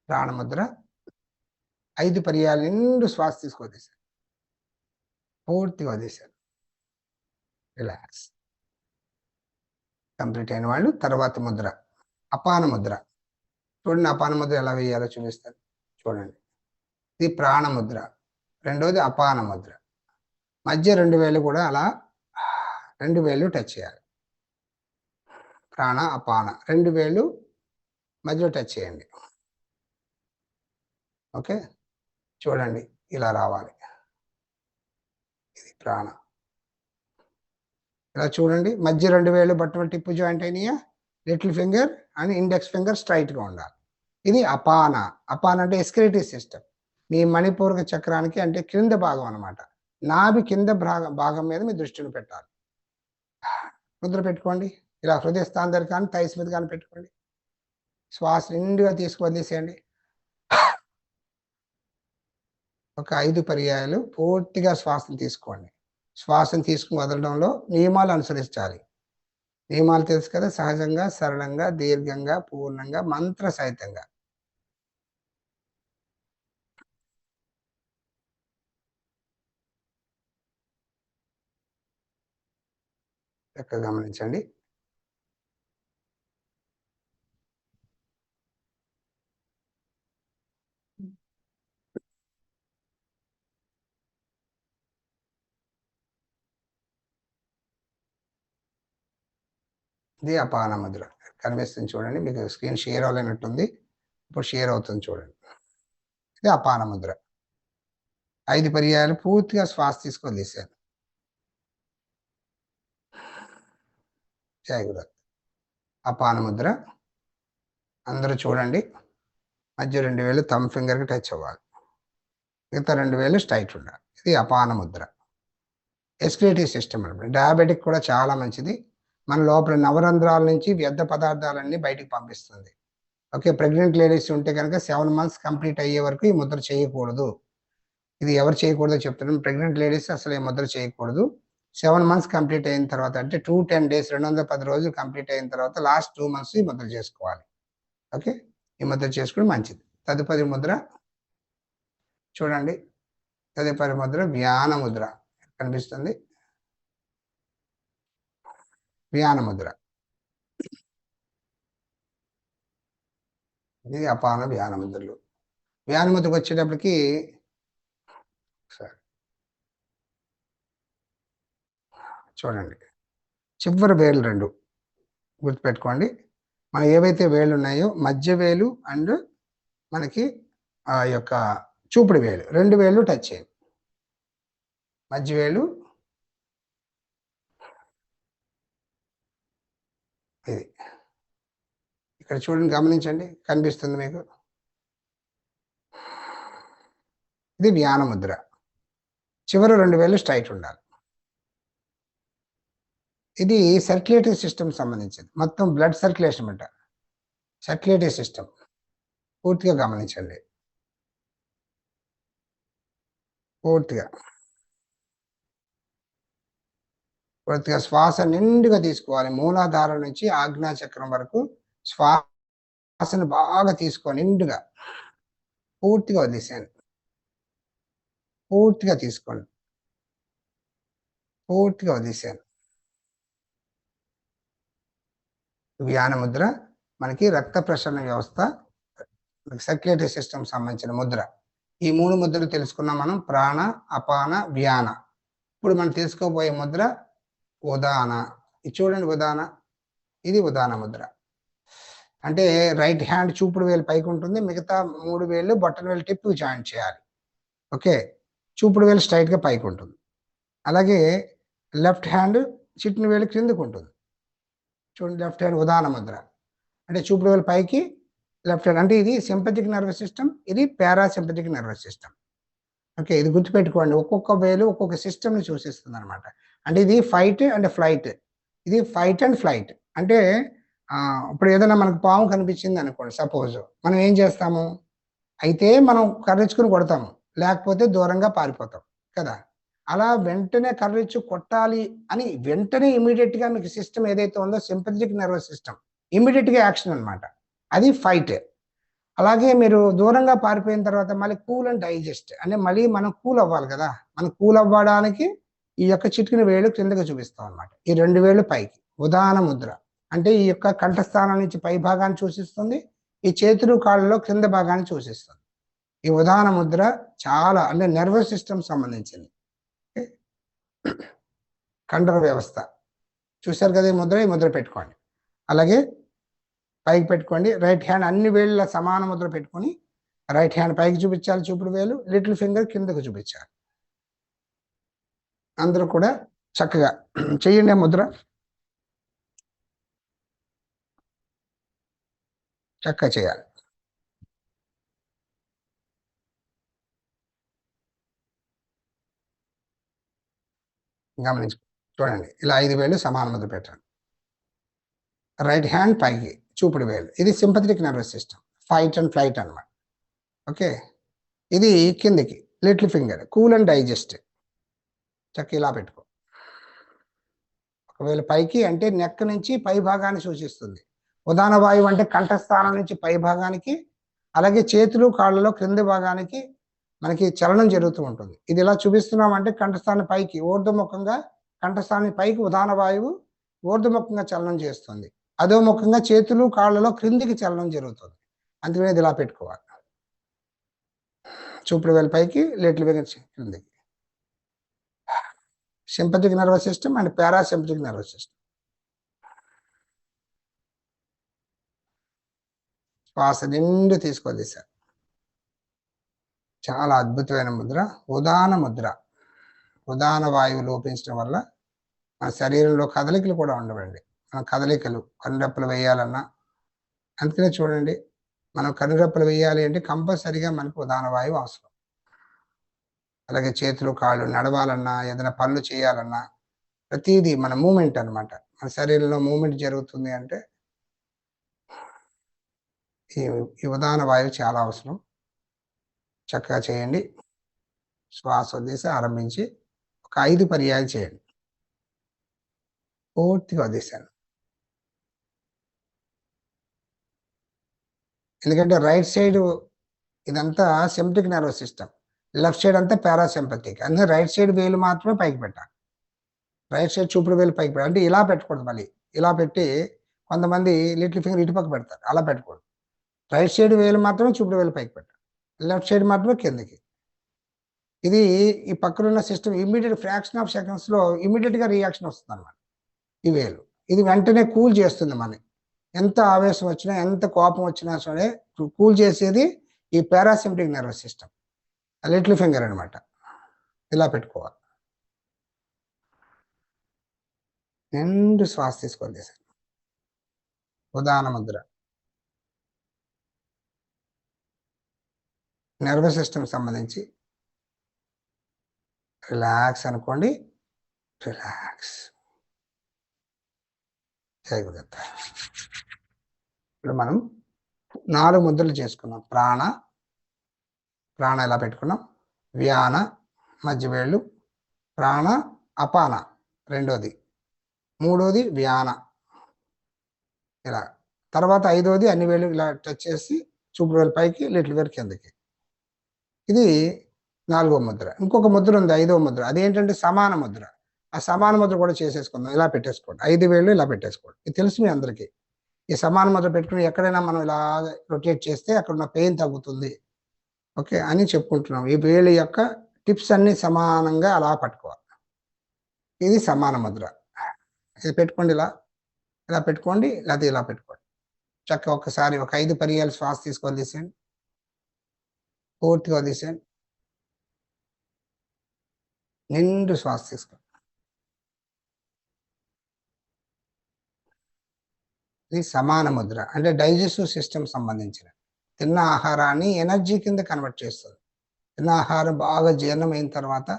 ప్రాణముద్ర 5 పర్యాలు నిండు శ్వాస తీసుకొదిశారు, పూర్తిగా వదిలేశారు. రిలాక్స్. కంప్లీట్ అయిన వాళ్ళు తర్వాత ముద్ర అపాన ముద్ర. చూడండి అపాన ముద్ర ఎలా వేయాలో చూపిస్తాను. చూడండి, ఇది ప్రాణముద్ర, రెండోది అపాన ముద్ర. మధ్య 2 వేలు కూడా అలా 2 వేలు టచ్ చేయాలి. ప్రాణ అపాన 2 వేలు మధ్యలో టచ్ చేయండి. ఓకే, చూడండి ఇలా రావాలి. ఇది ప్రాణ. ఇలా చూడండి, మధ్య 2 వేలు బట్టల టిప్పు జాయింట్ అయినాయా, little finger and index finger స్ట్రైట్గా ఉండాలి. ఇది అపాన. అపాన అంటే ఎస్క్రేటరీ సిస్టమ్. మీ మణిపూరక చక్రానికి అంటే క్రింద భాగం అనమాట. నాభి కింద భాగం మీద మీ దృష్టిని పెట్టాలి. ముద్ర పెట్టుకోండి. ఇలా హృదయ స్థానం దగ్గర కానీ థైస్ మీద కానీ పెట్టుకోండి. శ్వాస నిండుగా తీసుకువదిలేసేయండి. ఒక 5 పర్యాయాలు పూర్తిగా శ్వాసను తీసుకోండి. శ్వాసను తీసుకుని వదలడంలో నియమాలు అనుసరించాలి. నియమాలు తెలుసు కదా, సహజంగా, సరళంగా, దీర్ఘంగా, పూర్ణంగా, మంత్ర సహితంగా. చక్కగా గమనించండి. ఇది అపాన ముద్ర కనిపిస్తుంది చూడండి. మీకు స్క్రీన్ షేర్ అవ్వలేనట్టుంది, ఇప్పుడు షేర్ అవుతుంది చూడండి. ఇది అపాన ముద్ర. 5 పర్యాయాలు పూర్తిగా శ్వాస తీసుకొని వదిలేశారు. జై గురు. అపాన ముద్ర అందరూ చూడండి. మధ్య 2 వేలు థంబ్ ఫింగర్కి టచ్ అవ్వాలి, మిగతా 2 వేలు స్ట్రైట్ ఉండాలి. ఇది అపాన ముద్ర. ఎస్క్రేటరీ సిస్టమ్ అనమాట. డయాబెటిక్ కూడా చాలా మంచిది. మన లోపల నవరంధ్రాల నుంచి వ్యర్థ పదార్థాలన్నీ బయటికి పంపిస్తుంది. ఓకే, ప్రెగ్నెంట్ లేడీస్ ఉంటే కనుక 7 మంత్స్ కంప్లీట్ అయ్యే వరకు ఈ ముద్ర చేయకూడదు. ఇది ఎవరు చేయకూడదో చెప్తున్నాను. ప్రెగ్నెంట్ లేడీస్ అసలు ఈ ముద్ర చేయకూడదు. 7 మంత్స్ కంప్లీట్ అయిన తర్వాత, అంటే 210 days 210 రోజులు కంప్లీట్ అయిన తర్వాత లాస్ట్ 2 months ఈ ముద్ర చేసుకోవాలి. ఓకే, ఈ ముద్ర చేసుకోవడం మంచిది. తదుపరి ముద్ర చూడండి. తదుపరి ముద్ర వ్యాన ముద్ర కనిపిస్తుంది. వ్యాన ముద్ర. ఇది అపాన వ్యాన ముద్రలు. వ్యాన ముద్రకు వచ్చేటప్పటికి చూడండి, చివరి వేలు 2 గుర్తుపెట్టుకోండి. మనం ఏవైతే వేళ్ళు ఉన్నాయో మధ్య వేలు అండ్ మనకి ఆ యొక్క చూపుడు వేలు 2 వేలు టచ్ చేయండి. మధ్య వేలు ఇది ఇక్కడ చూడండి, గమనించండి, కనిపిస్తుంది మీకు. ఇది వ్యాన ముద్ర. చివరి 2 వేలు స్ట్రైట్ ఉండాలి. ఇది సర్క్యులేటరీ సిస్టమ్ సంబంధించింది. మొత్తం బ్లడ్ సర్క్యులేషన్ అంట, సర్క్యులేటరీ సిస్టమ్. పూర్తిగా గమనించండి. పూర్తిగా శ్వాస నిండుగా తీసుకోవాలి. మూలాధారం నుంచి ఆజ్ఞా చక్రం వరకు శ్వాసను బాగా తీసుకోవాలి. నిండుగా పూర్తిగా వదిలేసాను. పూర్తిగా తీసుకోండి. పూర్తిగా వదిలేసాను. వ్యాన ముద్ర మనకి రక్త ప్రసరణ వ్యవస్థ, సర్క్యులేటరీ సిస్టమ్ సంబంధించిన ముద్ర. ఈ 3 ముద్రలు తెలుసుకున్నాం మనం. ప్రాణ, అపాన, వ్యాన. ఇప్పుడు మనం తెలుసుకోబోయే ముద్ర ఉదాన. ఇది చూడండి, ఉదాన. ఇది ఉదాన ముద్ర. అంటే రైట్ హ్యాండ్ చూపుడు వేలు పైకి ఉంటుంది, మిగతా 3 వేలు బొట్టన వేలు టిప్పు జాయింట్ చేయాలి. ఓకే, చూపుడు వేలు స్ట్రైట్గా పైకి ఉంటుంది. అలాగే లెఫ్ట్ హ్యాండ్ చిట్టిన వేలు క్రిందకు ఉంటుంది. చూడండి, లెఫ్ట్ హ్యాండ్ ఉదాన ముద్ర. అంటే చూపుడు వేలు పైకి, లెఫ్ట్ హ్యాండ్. అంటే ఇది సింపథిక్ నర్వస్ సిస్టమ్, ఇది పారాసింపథిక్ నర్వస్ సిస్టమ్. ఓకే, ఇది గుర్తుపెట్టుకోండి. ఒక్కొక్క వేలు ఒక్కొక్క సిస్టమ్ని సూచిస్తుంది అనమాట. అంటే ఇది ఫైట్ అండ్ ఫ్లైట్, ఇది ఫైట్ అండ్ ఫ్లైట్. అంటే ఇప్పుడు ఏదైనా మనకు పాము కనిపించింది అనుకోండి, సపోజ్, మనం ఏం చేస్తాము? అయితే మనం కర్రెచ్చుకుని కొడతాము, లేకపోతే దూరంగా పారిపోతాం కదా. అలా వెంటనే కర్రెచ్చు కొట్టాలి అని వెంటనే ఇమీడియట్గా మీకు సిస్టమ్ ఏదైతే ఉందో సింపథెటిక్ నర్వస్ సిస్టమ్ ఇమీడియట్గా యాక్షన్ అనమాట, అది ఫైట్. అలాగే మీరు దూరంగా పారిపోయిన తర్వాత మళ్ళీ కూల్ అండ్ డైజెస్ట్ అంటే మళ్ళీ మనం కూల్ అవ్వాలి కదా. మనం కూల్ అవ్వడానికి ఈ యొక్క చిటికిన వేలు కిందకి చూపిస్తాం అనమాట. ఈ 2 వేళ్ళు పైకి ఉదాన ముద్ర అంటే ఈ యొక్క కంఠస్థానం నుంచి పై భాగాన్ని సూచిస్తుంది. ఈ చేతులు కాళ్ళలో క్రింద భాగాన్ని సూచిస్తుంది. ఈ ఉదాన ముద్ర చాలా అంటే నర్వస్ సిస్టమ్ సంబంధించింది. కండర వ్యవస్థ చూశారు కదా. ఈ ముద్ర పెట్టుకోండి. అలాగే పైకి పెట్టుకోండి. రైట్ హ్యాండ్ అన్ని వేళ్ళ సమాన ముద్ర పెట్టుకొని రైట్ హ్యాండ్ పైకి చూపించాలి, చూపుడు వేలు లిటిల్ ఫింగర్ కిందకు చూపించాలి. అందరూ కూడా చక్కగా చెయ్యండి ముద్ర. చక్కగా చేయాలి. గమనించు చూడండి. ఇలా 5 వేలు సమాన ముద్ర పెట్టండి. రైట్ హ్యాండ్ పైకి చూపుడు వేలు. ఇది sympathetic nervous system, fight and flight అనమాట. ఓకే. ఇది కిందికి little finger cool and digest. చక్క ఇలా పెట్టుకో. ఒకవేళ పైకి అంటే నెక్ నుంచి పై భాగాన్ని సూచిస్తుంది. ఉదాన వాయువు అంటే కంఠస్థానం నుంచి పై భాగానికి, అలాగే చేతులు కాళ్ళలో క్రింది భాగానికి మనకి చలనం జరుగుతూ ఉంటుంది. ఇది ఇలా చూపిస్తున్నామంటే కంఠస్థానం పైకి ఊర్ధ్వముఖంగా, కంఠస్థానం పైకి ఉదాన వాయువు ఊర్ధ్వముఖంగా చలనం చేస్తుంది. అధోముఖంగా చేతులు కాళ్ళలో క్రిందికి చలనం జరుగుతుంది. అందుకని ఇది ఇలా పెట్టుకోవాలి. చూపుడు వేలు పైకి, లిటిల్ ఫింగర్ క్రిందికి. Sympathetic nervous system and parasympathetic nervous system. శ్వాస నిండు తీసుకోండి సార్. చాలా అద్భుతమైన ముద్ర ఉదాన ముద్ర. ఉదాన వాయువు లోపించడం వల్ల మన శరీరంలో కదలికలు కూడా ఉండవండి. మన కదలికలు కనురెప్పలు వేయాలన్నా, అందుకనే చూడండి, మనం కనురెప్పలు వేయాలి అంటే కంపల్సరిగా మనకు ఉదాన వాయువు అవసరం. అలాగే చేతులు కాళ్ళు నడవాలన్నా, ఏదైనా పనులు చేయాలన్నా ప్రతిదీ మన మూమెంట్ అనమాట. మన శరీరంలో మూమెంట్ జరుగుతుంది అంటే ఈ ఉదాన వాయువు చాలా అవసరం. చక్కగా చేయండి. శ్వాస వదిలేసి ఆరంభించి ఒక 5 పర్యాయాలు చేయండి. పూర్తిగా వదిలేశాను. ఎందుకంటే రైట్ సైడ్ ఇదంతా sympathic nervous system, left side అంతా పారాసింపథిక్. అందుకే రైట్ సైడ్ వేలు మాత్రమే పైకి పెట్టాలి. రైట్ సైడ్ చూపుడు వేలు పైకి పెట్టాలి. అంటే ఇలా పెట్టకూడదు. మళ్ళీ ఇలా పెట్టి కొంతమంది లిటిల్ ఫింగర్ ఇటుపక్క పెడతారు. అలా పెట్టకూడదు. రైట్ సైడ్ వేలు మాత్రమే చూపుడు వేలు పైకి పెట్టాలి, లెఫ్ట్ సైడ్ మాత్రమే కిందకి. ఇది ఈ పక్కనున్న సిస్టమ్ ఇమీడియట్ ఫ్రాక్షన్ ఆఫ్ సెకండ్స్లో ఇమీడియట్గా రియాక్షన్ వస్తుంది అన్నమాట. ఈ వేలు ఇది వెంటనే కూల్ చేస్తుంది. మనని ఎంత ఆవేశం వచ్చినా, ఎంత కోపం వచ్చినా సరే కూల్ చేసేది ఈ పారాసింపథిక్ నర్వస్ సిస్టమ్, లిటిల్ ఫింగర్ అనమాట. ఇలా పెట్టుకోవాలి. నిండు శ్వాస తీసుకోండి sir. Udana Mudra. Nervous system సంబంధించి రిలాక్స్ అనుకోండి. రిలాక్స్. ఇప్పుడు మనం 4 ముద్రలు చేసుకున్నాం. ప్రాణ ఇలా పెట్టుకున్నాం. వ్యాన మధ్య వేళ్ళు, ప్రాణ అపాన రెండోది, మూడోది వ్యాన ఇలా. తర్వాత 5వది అన్ని వేళ్ళు ఇలా టచ్ చేసి చూపుడు వేలు పైకి, లిటిల్ వేలు కిందకి. ఇది 4వ ముద్ర. ఇంకొక ముద్ర ఉంది, 5వ ముద్ర. అదేంటంటే సమాన ముద్ర. ఆ సమాన ముద్ర కూడా చేసేసుకుందాం. ఇలా పెట్టేసుకోండి. 5 వేళ్ళు ఇలా పెట్టేసుకోండి. ఇది తెలుసు మీ అందరికీ. ఈ సమాన ముద్ర పెట్టుకుని ఎక్కడైనా మనం ఇలా రొటేట్ చేస్తే అక్కడ ఉన్న పెయిన్ తగ్గుతుంది, ఓకే అని చెప్పుకుంటున్నాం. ఈ వేలు యొక్క టిప్స్ అన్ని సమానంగా అలా పట్టుకోవాలి. ఇది సమాన ముద్ర. ఇది పెట్టుకోండి. ఇలా పెట్టుకోండి, లేకపోతే ఇలా పెట్టుకోండి. చక్కగా ఒక్కసారి ఒక 5 పర్యాలు శ్వాస తీసుకొని తీసేయండి. పూర్తిగా వదిలేసేయండి. నిండు శ్వాస తీసుకోండి. ఇది సమాన ముద్ర. అంటే డైజెస్టివ్ సిస్టమ్ సంబంధించిన తిన్న ఆహారాన్ని ఎనర్జీ కింద కన్వర్ట్ చేస్తుంది. తిన్న ఆహారం బాగా జీర్ణమైన తర్వాత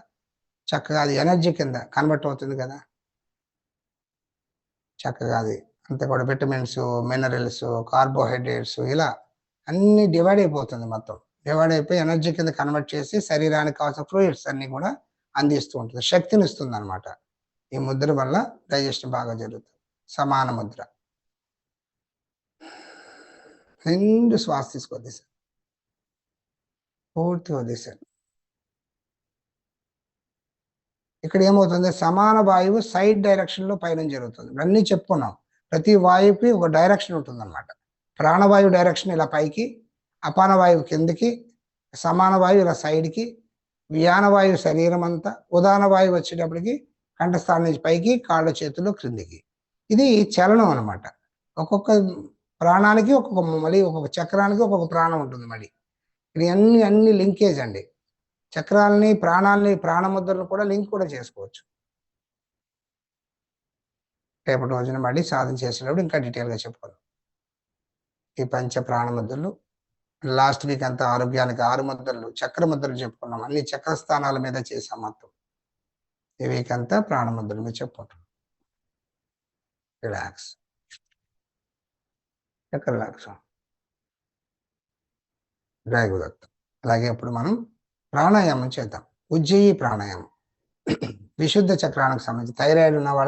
చక్కగా అది ఎనర్జీ కింద కన్వర్ట్ అవుతుంది కదా. చక్కగా అది అంతే కూడా విటమిన్స్, మినరల్స్, కార్బోహైడ్రేట్స్ ఇలా అన్ని డివైడ్ అయిపోతుంది. మొత్తం డివైడ్ అయిపోయి ఎనర్జీ కింద కన్వర్ట్ చేసి శరీరానికి కావాల్సిన ఫ్లూయిడ్స్ అన్ని కూడా అందిస్తూ ఉంటుంది, శక్తిని ఇస్తుంది అనమాట. ఈ ముద్ర వల్ల డైజెషన్ బాగా జరుగుతుంది. సమాన ముద్ర. నిండు శ్వాస తీసుకొద్దేశారు, పూర్తిగా వదిలేశారు. ఇక్కడ ఏమవుతుంది, సమాన వాయువు సైడ్ డైరెక్షన్ లో పయనం జరుగుతుంది. అన్నీ చెప్పుకున్నాం, ప్రతి వాయువుకి ఒక డైరెక్షన్ ఉంటుంది అనమాట. ప్రాణవాయువు డైరెక్షన్ ఇలా పైకి, అపాన వాయువు కిందకి, సమాన వాయువు ఇలా సైడ్కి, వ్యాన వాయువు శరీరం అంతా, ఉదాన వాయువు వచ్చేటప్పటికి కంఠస్థానం నుంచి పైకి, కాళ్ళ చేతులు క్రిందికి. ఇది చలనం అనమాట. ఒక్కొక్క ప్రాణానికి ఒక్కొక్క, మళ్ళీ ఒక్కొక్క చక్రానికి ఒక్కొక్క ప్రాణం ఉంటుంది. మళ్ళీ ఇది అన్ని లింకేజ్ అండి. చక్రాలని, ప్రాణాలని, ప్రాణముద్రలు కూడా లింక్ కూడా చేసుకోవచ్చు. రేపటి రోజున మళ్ళీ సాధన చేసేటప్పుడు ఇంకా డీటెయిల్గా చెప్పుకుందాం. ఈ పంచ ప్రాణముద్రలు, లాస్ట్ వీక్ అంతా ఆరోగ్యానికి 6 ముద్రలు, చక్ర ముద్రలు చెప్పుకున్నాం. అన్ని చక్ర స్థానాల మీద చేసాం మొత్తం. ఈ వీక్ అంతా ప్రాణముద్రల మీద చెప్పుకుంటాం. రిలాక్స్, చక్ర రిలాక్స్, డ్రాగుదత్త. అలాగే ఇప్పుడు మనం ప్రాణాయామం చేద్దాం. ఉజ్జయి ప్రాణాయామం. విశుద్ధ చక్రానికి సంబంధించి థైరాయిడ్ ఉన్న వాళ్ళకి